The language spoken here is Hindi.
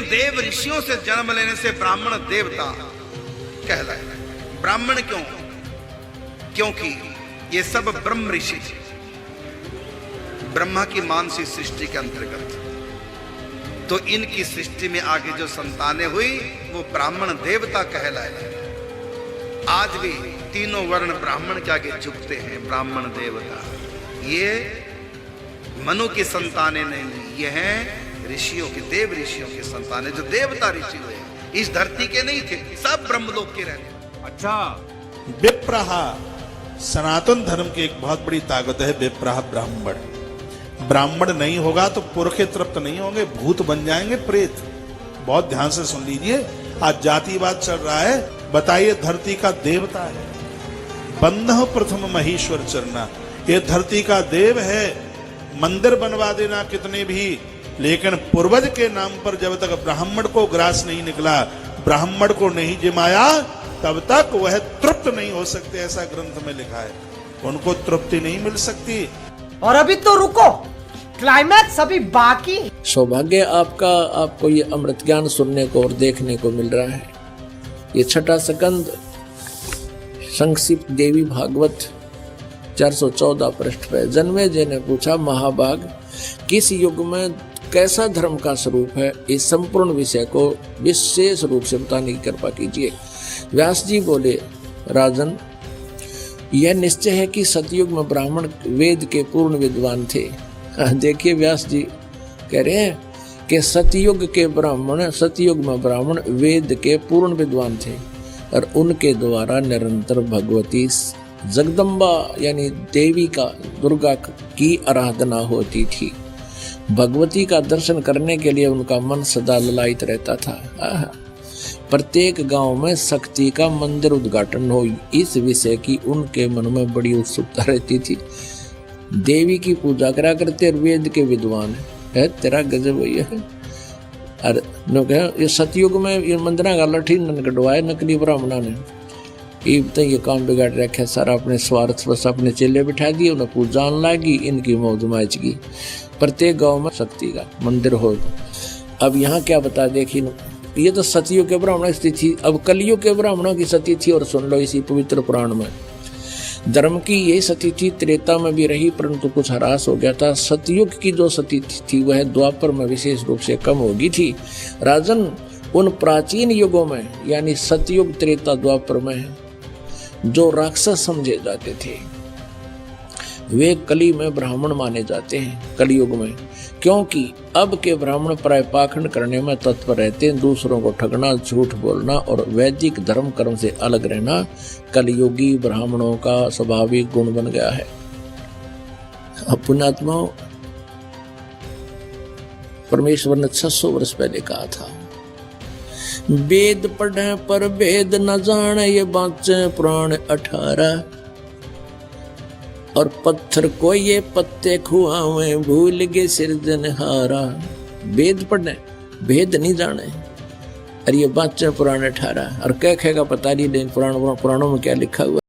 देव ऋषियों से जन्म लेने से ब्राह्मण देवता कहलाए। ब्राह्मण क्यों? क्योंकि ये सब ब्रह्म ऋषि ब्रह्मा की मानसी सृष्टि के अंतर्गत, तो इनकी सृष्टि में आगे जो संतानें हुई वो ब्राह्मण देवता कहलाए। आज भी तीनों वर्ण ब्राह्मण के आगे झुकते हैं, ब्राह्मण देवता। ये मनु की संतानें नहीं, ये हैं ऋषियों की, देव ऋषियों की संतानें, जो देवता ऋषि हुए, इस धरती के नहीं थे, सब ब्रह्मलोक के रहने। अच्छा, विप्रह सनातन धर्म की एक बहुत बड़ी ताकत है। विप्रह ब्राह्मण, ब्राह्मण नहीं होगा तो पुरखे तृप्त नहीं होंगे, भूत बन जाएंगे, प्रेत। बहुत ध्यान से सुन लीजिए, आज जातिवाद चल रहा है। बताइए, धरती का देवता है, बंधह प्रथम महेश्वर चरना, ये धरती का देव है। मंदिर बनवा देना कितने भी, लेकिन पूर्वज के नाम पर जब तक ब्राह्मण को ग्रास नहीं निकला, ब्राह्मण को नहीं जिमाया, तब तक वह तृप्त नहीं हो सकते। ऐसा ग्रंथ में लिखा है, उनको तृप्ति नहीं मिल सकती। और अभी तो रुको, क्लाइमैक्स अभी बाकी। सौभाग्य आपका, आपको ये अमृत ज्ञान सुनने को और देखने को मिल रहा है। ये छठा स्कंद संक्षिप्त देवी भागवत 414 पृष्ठ पे। जन्मेजय ने पूछा, महाभाग, किस युग में कैसा धर्म का स्वरूप है? इस संपूर्ण विषय को विशेष रूप से बताने की कृपा कीजिए। व्यास जी बोले, राजन, यह निश्चय है कि सतयुग में ब्राह्मण वेद के पूर्ण विद्वान थे। देखिए, व्यास जी कह रहे हैं कि सतयुग में ब्राह्मण वेद के पूर्ण विद्वान थे और उनके द्वारा निरंतर भगवती जगदम्बा यानी देवी का, दुर्गा की आराधना होती थी। भगवती का दर्शन करने के लिए उनका मन सदा ललायित रहता था। प्रत्येक गांव में शक्ति का मंदिर उद्घाटन हो, इस विषय की उनके मन में बड़ी उत्सुकता रहती थी। देवी की पूजा करा करते और वेद के विद्वान है, तेरा गजब है। अरे ये सतयुग में ये मंदिर का लठी कटवाए नकली ब्राह्मणा ने, ये काम बिगाड़ रखा सारा। अपने स्वार्थ बस अपने चेले बिठा दिए, उन्हें पूजा लागी, इनकी मौज माच की। प्रत्येक गांव में शक्ति का मंदिर हो। अब यहाँ क्या बता, देखिए, ये तो सतयुग के ब्राह्मणों की स्थिति। अब कलयुग के ब्राह्मणों की स्थिति थी, और सुन लो इसी पवित्र पुराण में। धर्म की यही स्थिति त्रेता में भी रही, परंतु कुछ ह्रास हो गया था। सतयुग की जो स्थिति थी वह द्वापर में विशेष रूप से कम हो गई थी। राजन, उन प्राचीन युगों में यानी सतयुग, त्रेता, द्वापर में जो राक्षस समझे जाते थे वे कली में ब्राह्मण माने जाते हैं, कलयुग में। क्योंकि अब के ब्राह्मण प्राय पाखंड करने में तत्पर रहते हैं, दूसरों को ठगना, झूठ बोलना और वैदिक धर्म कर्म से अलग रहना कलयुगी ब्राह्मणों का स्वाभाविक गुण बन गया है। अब पुण्यात्माओं, परमेश्वर ने 600 वर्ष पहले कहा था, वेद पढ़े पर वेद न जाने, ये बाँचे पुराण 18। और पत्थर को ये पत्ते खुआवे, भूल गए सिरजनहारा। वेद पढ़ने, भेद नहीं जाने, और ये बाँचे पुराण 18। और क्या कहेगा पता नहीं, पुराणों में क्या लिखा हुआ।